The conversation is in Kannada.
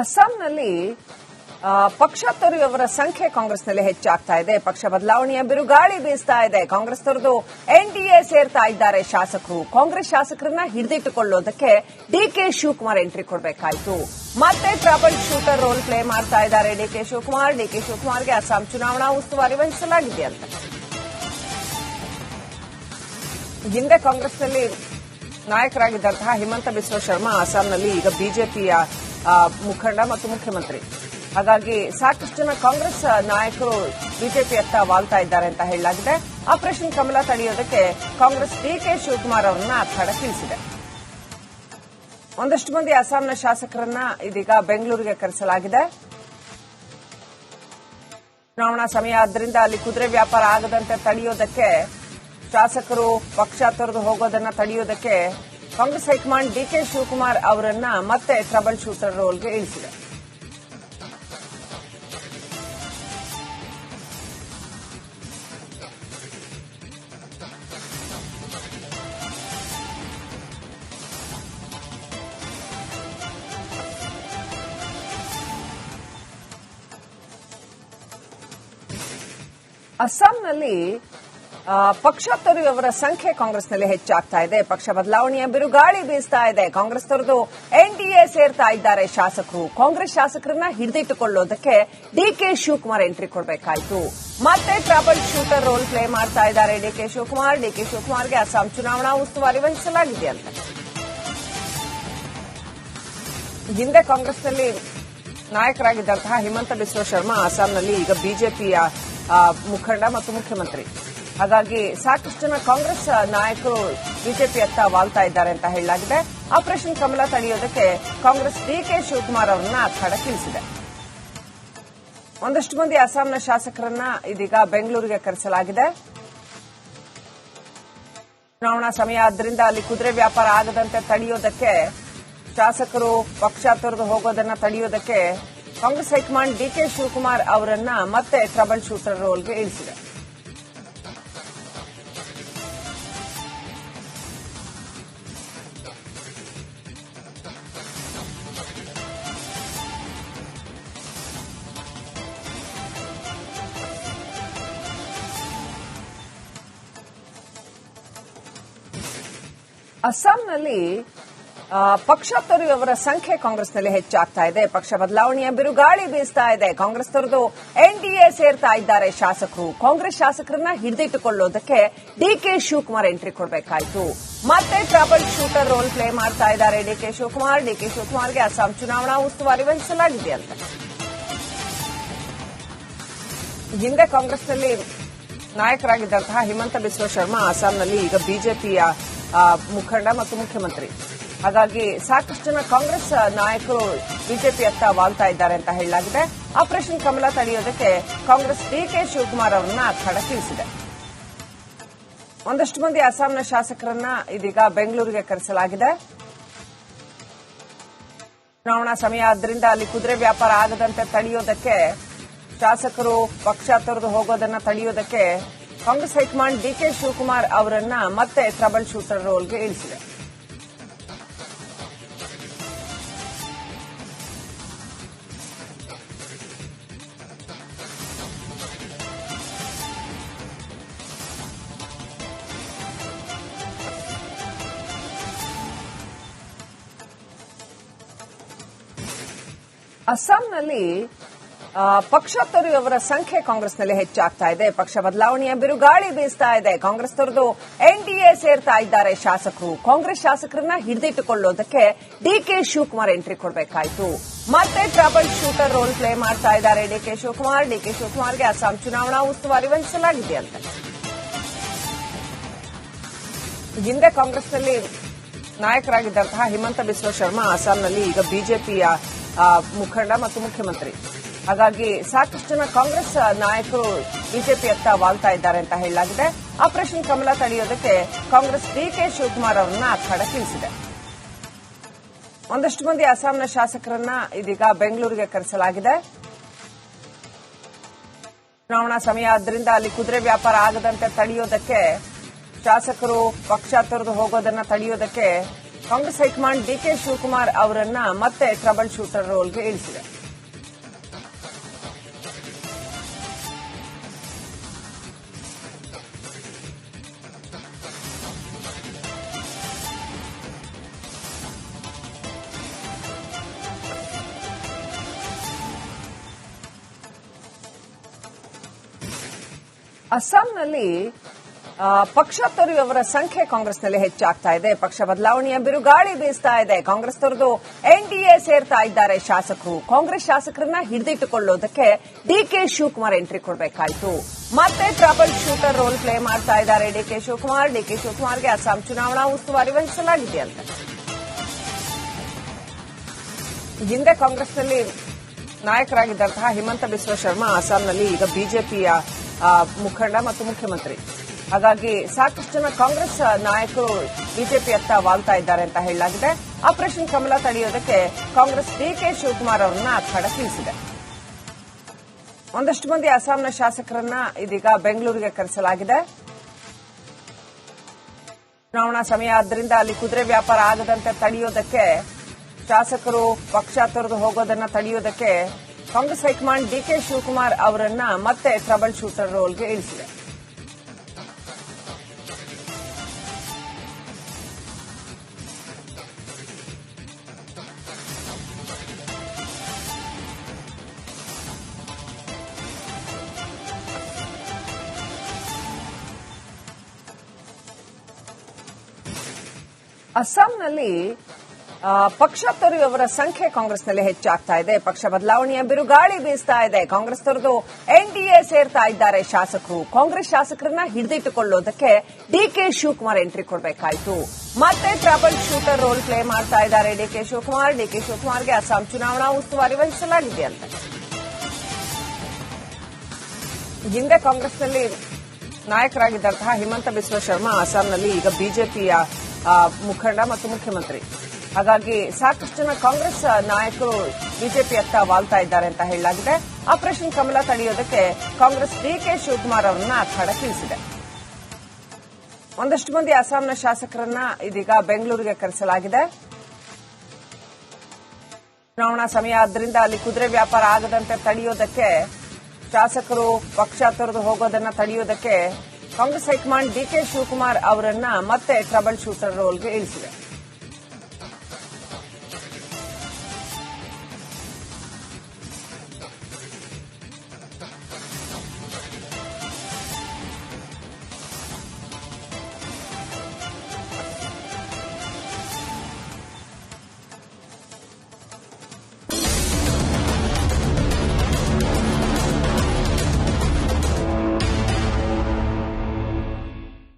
ಅಸ್ಸಾಂನಲ್ಲಿ ಪಕ್ಷ ತೊರೆಯುವವರ ಸಂಖ್ಯೆ ಕಾಂಗ್ರೆಸ್ನಲ್ಲಿ ಹೆಚ್ಚಾಗ್ತಾ ಇದೆ. ಪಕ್ಷ ಬದಲಾವಣೆಯ ಬಿರುಗಾಳಿ ಬೀಸ್ತಾ ಇದೆ. ಕಾಂಗ್ರೆಸ್ ತೊರೆದು ಎನ್ಡಿಎ ಸೇರ್ತಾ ಇದ್ದಾರೆ ಶಾಸಕರು. ಕಾಂಗ್ರೆಸ್ ಶಾಸಕರನ್ನ ಹಿಡಿದಿಟ್ಟುಕೊಳ್ಳೋದಕ್ಕೆ ಡಿಕೆ ಶಿವಕುಮಾರ್ ಎಂಟ್ರಿ ಕೊಡಬೇಕಾಯಿತು. ಮತ್ತೆ ಟ್ರಬಲ್ ಶೂಟರ್ ರೋಲ್ ಪ್ಲೇ ಮಾಡ್ತಾ ಇದ್ದಾರೆ ಡಿಕೆ ಶಿವಕುಮಾರ್. ಡಿಕೆ ಶಿವಕುಮಾರ್ಗೆ ಅಸ್ಸಾಂ ಚುನಾವಣಾ ಉಸ್ತುವಾರಿ ವಹಿಸಲಾಗಿದೆ ಅಂತ. ಹಿಂದೆ ಕಾಂಗ್ರೆಸ್ನಲ್ಲಿ ನಾಯಕರಾಗಿದ್ದಂತಹ ಹಿಮಂತ ಬಿಸ್ವ ಶರ್ಮಾ ಅಸ್ಸಾಂನಲ್ಲಿ ಈಗ ಬಿಜೆಪಿಯ ಮುಖಂಡ ಮತ್ತು ಮುಖ್ಯಮಂತ್ರಿ. ಹಾಗಾಗಿ ಸಾಕಷ್ಟು ಜನ ಕಾಂಗ್ರೆಸ್ ನಾಯಕರು ಬಿಜೆಪಿಯತ್ತ ವಾಲ್ತಾ ಇದ್ದಾರೆ ಅಂತ ಹೇಳಲಾಗಿದೆ. ಆಪರೇಷನ್ ಕಮಲ ತಡೆಯೋದಕ್ಕೆ ಕಾಂಗ್ರೆಸ್ ಡಿಕೆ ಶಿವಕುಮಾರ್ ಅವರನ್ನ ಅಖಾಡಕ್ಕಿಳಿಸಿದೆ. ಒಂದಷ್ಟು ಮಂದಿ ಅಸ್ಸಾಂನ ಶಾಸಕರನ್ನ ಇದೀಗ ಬೆಂಗಳೂರಿಗೆ ಕರೆಸಲಾಗಿದೆ. ಚುನಾವಣಾ ಸಮಯ ಆದ್ದರಿಂದ ಅಲ್ಲಿ ಕುದುರೆ ವ್ಯಾಪಾರ ಆಗದಂತೆ ತಡೆಯೋದಕ್ಕೆ, ಶಾಸಕರು ಪಕ್ಷ ತೊರೆದು ಹೋಗೋದನ್ನ ತಡೆಯೋದಕ್ಕೆ ಕಾಂಗ್ರೆಸ್ ಹೈಕಮಾಂಡ್ ಡಿಕೆ ಶಿವಕುಮಾರ್ ಅವರನ್ನ ಮತ್ತೆ ಟ್ರಬಲ್ ಶೂಟರ್ ರೋಲ್ಗೆ ಇಳಿಸಿದೆ. ಅಸ್ಸಾಂನಲ್ಲಿ ಪಕ್ಷ ತೊರೆಯುವವರ ಸಂಖ್ಯೆ ಕಾಂಗ್ರೆಸ್ನಲ್ಲಿ ಹೆಚ್ಚಾಗ್ತಾ ಇದೆ. ಪಕ್ಷ ಬದಲಾವಣೆಯ ಬಿರುಗಾಳಿ ಬೀಸ್ತಾ ಇದೆ. ಕಾಂಗ್ರೆಸ್ ತೊರೆದು ಎನ್ಡಿಎ ಸೇರ್ತಾ ಇದ್ದಾರೆ ಶಾಸಕರು. ಕಾಂಗ್ರೆಸ್ ಶಾಸಕರನ್ನ ಹಿಡಿದಿಟ್ಟುಕೊಳ್ಳೋದಕ್ಕೆ ಡಿಕೆ ಶಿವಕುಮಾರ್ ಎಂಟ್ರಿ ಕೊಡಬೇಕಾಯಿತು. ಮತ್ತೆ ಟ್ರಬಲ್ ಶೂಟರ್ ರೋಲ್ ಪ್ಲೇ ಮಾಡ್ತಾ ಇದ್ದಾರೆ ಡಿಕೆ ಶಿವಕುಮಾರ್. ಡಿಕೆ ಶಿವಕುಮಾರ್ಗೆ ಅಸ್ಸಾಂ ಚುನಾವಣಾ ಉಸ್ತುವಾರಿ ವಹಿಸಲಾಗಿದೆ ಅಂತ. ಹಿಂದೆ ಕಾಂಗ್ರೆಸ್ನಲ್ಲಿ ನಾಯಕರಾಗಿದ್ದಂತಹ ಹಿಮಂತ ಬಿಸ್ವ ಶರ್ಮಾ ಅಸ್ಸಾಂನಲ್ಲಿ ಈಗ ಬಿಜೆಪಿಯ ಮುಖಂಡ ಮತ್ತು ಮುಖ್ಯಮಂತ್ರಿ. ಹಾಗಾಗಿ ಸಾಕಷ್ಟು ಜನ ಕಾಂಗ್ರೆಸ್ ನಾಯಕರು ಬಿಜೆಪಿಯತ್ತ ವಾಲ್ತಾ ಇದ್ದಾರೆ ಅಂತ ಹೇಳಲಾಗಿದೆ. ಆಪರೇಷನ್ ಕಮಲ ತಡೆಯೋದಕ್ಕೆ ಕಾಂಗ್ರೆಸ್ ಡಿಕೆ ಶಿವಕುಮಾರ್ ಅವರನ್ನ ಅಖಾಡಕ್ಕಿಳಿಸಿದೆ. ಒಂದಷ್ಟು ಮಂದಿ ಅಸ್ಸಾಂನ ಶಾಸಕರನ್ನ ಇದೀಗ ಬೆಂಗಳೂರಿಗೆ ಕರೆಸಲಾಗಿದೆ. ಚುನಾವಣಾ ಸಮಯ ಆದ್ದರಿಂದ ಅಲ್ಲಿ ಕುದುರೆ ವ್ಯಾಪಾರ ಆಗದಂತೆ ತಡೆಯೋದಕ್ಕೆ, ಶಾಸಕರು ಪಕ್ಷ ತೊರೆದು ಹೋಗೋದನ್ನ ತಡೆಯೋದಕ್ಕೆ ಕಾಂಗ್ರೆಸ್ ಹೈಕಮಾಂಡ್ ಡಿಕೆ ಶಿವಕುಮಾರ್ ಅವರನ್ನ ಮತ್ತೆ ಟ್ರಬಲ್ ಶೂಟರ್ ರೋಲ್ಗೆ ಇಳಿಸಿದೆ. ಅಸ್ಸಾಂನಲ್ಲಿ ಪಕ್ಷ ತೊರೆಯುವವರ ಸಂಖ್ಯೆ ಕಾಂಗ್ರೆಸ್ನಲ್ಲಿ ಹೆಚ್ಚಾಗ್ತಾ ಇದೆ. ಪಕ್ಷ ಬದಲಾವಣೆಯ ಬಿರುಗಾಳಿ ಬೀಸ್ತಾ ಇದೆ. ಕಾಂಗ್ರೆಸ್ ತೊರೆದು ಎನ್ಡಿಎ ಸೇರ್ತಾ ಇದ್ದಾರೆ ಶಾಸಕರು. ಕಾಂಗ್ರೆಸ್ ಶಾಸಕರನ್ನ ಹಿಡಿದಿಟ್ಟುಕೊಳ್ಳೋದಕ್ಕೆ ಡಿಕೆ ಶಿವಕುಮಾರ್ ಎಂಟ್ರಿ ಕೊಡಬೇಕಾಯಿತು. ಮತ್ತೆ ಟ್ರಬಲ್ ಶೂಟರ್ ರೋಲ್ ಪ್ಲೇ ಮಾಡ್ತಾ ಇದ್ದಾರೆ ಡಿಕೆ ಶಿವಕುಮಾರ್. ಡಿಕೆ ಶಿವಕುಮಾರ್ಗೆ ಅಸ್ಸಾಂ ಚುನಾವಣಾ ಉಸ್ತುವಾರಿ ವಹಿಸಲಾಗಿದೆ ಅಂತ. ಹಿಂದೆ ಕಾಂಗ್ರೆಸ್ನಲ್ಲಿ ನಾಯಕರಾಗಿದ್ದಂತಹ ಹಿಮಂತ ಬಿಸ್ವ ಶರ್ಮಾ ಅಸ್ಸಾಂನಲ್ಲಿ ಈಗ ಬಿಜೆಪಿಯ ಮುಖಂಡ ಮತ್ತು ಮುಖ್ಯಮಂತ್ರಿ. ಹಾಗಾಗಿ ಸಾಕಷ್ಟು ಜನ ಕಾಂಗ್ರೆಸ್ ನಾಯಕರು ಬಿಜೆಪಿಯತ್ತ ವಾಲ್ತಾ ಇದ್ದಾರೆ ಅಂತ ಹೇಳಲಾಗಿದೆ. ಆಪರೇಷನ್ ಕಮಲ ತಡೆಯೋದಕ್ಕೆ ಕಾಂಗ್ರೆಸ್ ಡಿಕೆ ಶಿವಕುಮಾರ್ ಅವರನ್ನ ಅಖಾಡಕ್ಕಿಳಿಸಿದೆ. ಒಂದಷ್ಟು ಮಂದಿ ಅಸ್ಸಾಂನ ಶಾಸಕರನ್ನ ಇದೀಗ ಬೆಂಗಳೂರಿಗೆ ಕರೆಸಲಾಗಿದೆ. ಚುನಾವಣಾ ಸಮಯ ಆದ್ದರಿಂದ ಅಲ್ಲಿ ಕುದುರೆ ವ್ಯಾಪಾರ ಆಗದಂತೆ ತಡೆಯೋದಕ್ಕೆ, ಶಾಸಕರು ಪಕ್ಷ ತೊರೆದು ಹೋಗೋದನ್ನ ತಡೆಯೋದಕ್ಕೆ ಕಾಂಗ್ರೆಸ್ ಹೈಕಮಾಂಡ್ ಡಿಕೆ ಶಿವಕುಮಾರ್ ಅವರನ್ನ ಮತ್ತೆ ಟ್ರಬಲ್ ಶೂಟರ್ ರೋಲ್ಗೆ ಇಳಿಸಿದೆ. ಅಸ್ಸಾಂನಲ್ಲಿ ಪಕ್ಷ ತೊರೆಯುವವರ ಸಂಖ್ಯೆ ಕಾಂಗ್ರೆಸ್ನಲ್ಲಿ ಹೆಚ್ಚಾಗ್ತಾ ಇದೆ. ಪಕ್ಷ ಬದಲಾವಣೆಯ ಬಿರುಗಾಳಿ ಬೀಸ್ತಾ ಇದೆ. ಕಾಂಗ್ರೆಸ್ ತೊರೆದು ಎನ್ಡಿಎ ಸೇರ್ತಾ ಇದ್ದಾರೆ ಶಾಸಕರು. ಕಾಂಗ್ರೆಸ್ ಶಾಸಕರನ್ನ ಹಿಡಿದಿಟ್ಟುಕೊಳ್ಳೋದಕ್ಕೆ ಡಿಕೆ ಶಿವಕುಮಾರ್ ಎಂಟ್ರಿ ಕೊಡಬೇಕಾಯಿತು. ಮತ್ತೆ ಟ್ರಬಲ್ ಶೂಟರ್ ರೋಲ್ ಪ್ಲೇ ಮಾಡ್ತಾ ಇದ್ದಾರೆ ಡಿಕೆ ಶಿವಕುಮಾರ್. ಡಿಕೆ ಶಿವಕುಮಾರ್ಗೆ ಅಸ್ಸಾಂ ಚುನಾವಣಾ ಉಸ್ತುವಾರಿ ವಹಿಸಲಾಗಿದೆ ಅಂತ. ಹಿಂದೆ ಕಾಂಗ್ರೆಸ್ನಲ್ಲಿ ನಾಯಕರಾಗಿದ್ದಂತಹ ಹಿಮಂತ ಬಿಸ್ವ ಶರ್ಮಾ ಅಸ್ಸಾಂನಲ್ಲಿ ಈಗ ಬಿಜೆಪಿಯ ಮುಖಂಡ ಮತ್ತು ಮುಖ್ಯಮಂತ್ರಿ. ಹಾಗಾಗಿ ಸಾಕಷ್ಟು ಜನ ಕಾಂಗ್ರೆಸ್ ನಾಯಕರು ಬಿಜೆಪಿಯತ್ತ ವಾಲ್ತಾ ಇದ್ದಾರೆ ಅಂತ ಹೇಳಲಾಗಿದೆ. ಆಪರೇಷನ್ ಕಮಲ ತಡೆಯೋದಕ್ಕೆ ಕಾಂಗ್ರೆಸ್ ಡಿಕೆ ಶಿವಕುಮಾರ್ ಅವರನ್ನ ಅಖಾಡಕ್ಕಿಳಿಸಿದೆ. ಒಂದಷ್ಟು ಮಂದಿ ಅಸ್ಸಾಂನ ಶಾಸಕರನ್ನ ಇದೀಗ ಬೆಂಗಳೂರಿಗೆ ಕರೆಸಲಾಗಿದೆ. ಚುನಾವಣಾ ಸಮಯ ಆದ್ದರಿಂದ ಅಲ್ಲಿ ಕುದುರೆ ವ್ಯಾಪಾರ ಆಗದಂತೆ ತಡೆಯೋದಕ್ಕೆ, ಶಾಸಕರು ಪಕ್ಷ ತೊರೆದು ಹೋಗೋದನ್ನ ತಡೆಯೋದಕ್ಕೆ ಕಾಂಗ್ರೆಸ್ ಹೈಕಮಾಂಡ್ ಡಿಕೆ ಶಿವಕುಮಾರ್ ಅವರನ್ನ ಮತ್ತೆ ಟ್ರಬಲ್ ಶೂಟರ್ ರೋಲ್ಗೆ ಇಳಿಸಿದೆ. ಅಸ್ಸಾಂನಲ್ಲಿ ಪಕ್ಷ ತೊರೆಯುವವರ ಸಂಖ್ಯೆ ಕಾಂಗ್ರೆಸ್ನಲ್ಲಿ ಹೆಚ್ಚಾಗ್ತಾ ಇದೆ. ಪಕ್ಷ ಬದಲಾವಣೆಯ ಬಿರುಗಾಳಿ ಬೀಸ್ತಾ ಇದೆ. ಕಾಂಗ್ರೆಸ್ ತೊರೆದು ಎನ್ಡಿಎ ಸೇರ್ತಾ ಇದ್ದಾರೆ ಶಾಸಕರು. ಕಾಂಗ್ರೆಸ್ ಶಾಸಕರನ್ನ ಹಿಡಿದಿಟ್ಟುಕೊಳ್ಳೋದಕ್ಕೆ ಡಿಕೆ ಶಿವಕುಮಾರ್ ಎಂಟ್ರಿ ಕೊಡಬೇಕಾಯಿತು. ಮತ್ತೆ ಟ್ರಬಲ್ ಶೂಟರ್ ರೋಲ್ ಪ್ಲೇ ಮಾಡ್ತಾ ಇದ್ದಾರೆ ಡಿಕೆ ಶಿವಕುಮಾರ್. ಡಿಕೆ ಶಿವಕುಮಾರ್ಗೆ ಅಸ್ಸಾಂ ಚುನಾವಣಾ ಉಸ್ತುವಾರಿ ವಹಿಸಲಾಗಿದೆಯಂತೆ. ಹಿಂದೆ ಕಾಂಗ್ರೆಸ್ನಲ್ಲಿ ನಾಯಕರಾಗಿದ್ದಂತಹ ಹಿಮಂತ ಬಿಸ್ವಾ ಶರ್ಮಾ ಅಸ್ಸಾಂನಲ್ಲಿ ಈಗ ಬಿಜೆಪಿಯ ಮುಖಂಡ ಮತ್ತು ಮುಖ್ಯಮಂತ್ರಿ. ಹಾಗಾಗಿ ಸಾಕಷ್ಟು ಜನ ಕಾಂಗ್ರೆಸ್ ನಾಯಕರು ಬಿಜೆಪಿಯತ್ತ ವಾಲ್ತಾ ಇದ್ದಾರೆ ಅಂತ ಹೇಳಲಾಗಿದೆ. ಆಪರೇಷನ್ ಕಮಲ ತಡೆಯೋದಕ್ಕೆ ಕಾಂಗ್ರೆಸ್ ಡಿಕೆ ಶಿವಕುಮಾರ್ ಅವರನ್ನ ಅಖಾಡಕ್ಕಿಳಿಸಿದೆ. ಒಂದಷ್ಟು ಮಂದಿ ಅಸ್ಸಾಂನ ಶಾಸಕರನ್ನ ಇದೀಗ ಬೆಂಗಳೂರಿಗೆ ಕರೆಸಲಾಗಿದೆ. ಚುನಾವಣಾ ಸಮಯ ಆದ್ದರಿಂದ ಅಲ್ಲಿ ಕುದುರೆ ವ್ಯಾಪಾರ ಆಗದಂತೆ ತಡೆಯೋದಕ್ಕೆ, ಶಾಸಕರು ಪಕ್ಷ ತೊರೆದು ಹೋಗೋದನ್ನ ತಡೆಯೋದಕ್ಕೆ ಕಾಂಗ್ರೆಸ್ ಹೈಕಮಾಂಡ್ ಡಿಕೆ ಶಿವಕುಮಾರ್ ಅವರನ್ನ ಮತ್ತೆ ಟ್ರಬಲ್ ಶೂಟರ್ ರೋಲ್ಗೆ ಇಳಿಸಿದೆ. ಅಸ್ಸಾಂನಲ್ಲಿ ಪಕ್ಷ ತೊರೆಯುವವರ ಸಂಖ್ಯೆ ಕಾಂಗ್ರೆಸ್ನಲ್ಲಿ ಹೆಚ್ಚಾಗ್ತಾ ಇದೆ. ಪಕ್ಷ ಬದಲಾವಣೆಯ ಬಿರುಗಾಳಿ ಬೀಸ್ತಾ ಇದೆ. ಕಾಂಗ್ರೆಸ್ ತೊರೆದು ಎನ್ಡಿಎ ಸೇರ್ತಾ ಇದ್ದಾರೆ ಶಾಸಕರು. ಕಾಂಗ್ರೆಸ್ ಶಾಸಕರನ್ನ ಹಿಡಿದಿಟ್ಟುಕೊಳ್ಳೋದಕ್ಕೆ ಡಿಕೆ ಶಿವಕುಮಾರ್ ಎಂಟ್ರಿ ಕೊಡಬೇಕಾಯಿತು. ಮತ್ತೆ ಟ್ರಬಲ್ ಶೂಟರ್ ರೋಲ್ ಪ್ಲೇ ಮಾಡ್ತಾ ಇದ್ದಾರೆ ಡಿಕೆ ಶಿವಕುಮಾರ್. ಡಿಕೆ ಶಿವಕುಮಾರ್ಗೆ ಅಸ್ಸಾಂ ಚುನಾವಣಾ ಉಸ್ತುವಾರಿ ವಹಿಸಲಾಗಿದೆಯಂತೆ. ಹಿಂದೆ ಕಾಂಗ್ರೆಸ್ನಲ್ಲಿ ನಾಯಕರಾಗಿದ್ದಂತಹ ಹಿಮಂತ ಬಿಸ್ವಾ ಶರ್ಮಾ ಅಸ್ಸಾಂನಲ್ಲಿ ಈಗ ಬಿಜೆಪಿಯ ಮುಖಂಡ ಮತ್ತು ಮುಖ್ಯಮಂತ್ರಿ. ಹಾಗಾಗಿ ಸಾಕಷ್ಟು ಜನ ಕಾಂಗ್ರೆಸ್ ನಾಯಕರು ಬಿಜೆಪಿಯತ್ತ ವಾಲ್ತಾ ಇದ್ದಾರೆ ಅಂತ ಹೇಳಲಾಗಿದೆ. ಆಪರೇಷನ್ ಕಮಲ ತಡೆಯೋದಕ್ಕೆ ಕಾಂಗ್ರೆಸ್ ಡಿಕೆ ಶಿವಕುಮಾರ್ ಅವರನ್ನ ಅಖಾಡಕ್ಕಿಳಿಸಿದೆ. ಒಂದಷ್ಟು ಮಂದಿ ಅಸ್ಸಾಂನ ಶಾಸಕರನ್ನ ಇದೀಗ ಬೆಂಗಳೂರಿಗೆ ಕರೆಸಲಾಗಿದೆ. ಚುನಾವಣಾ ಸಮಯ ಆದ್ದರಿಂದ ಅಲ್ಲಿ ಕುದುರೆ ವ್ಯಾಪಾರ ಆಗದಂತೆ ತಡೆಯೋದಕ್ಕೆ, ಶಾಸಕರು ಪಕ್ಷ ತೊರೆದು ಹೋಗೋದನ್ನ ತಡೆಯೋದಕ್ಕೆ ಕಾಂಗ್ರೆಸ್ ಹೈಕಮಾಂಡ್ ಡಿಕೆ ಶಿವಕುಮಾರ್ ಅವರನ್ನ ಮತ್ತೆ ಟ್ರಬಲ್ ಶೂಟರ್ ರೋಲ್ಗೆ ಇಳಿಸಿದೆ.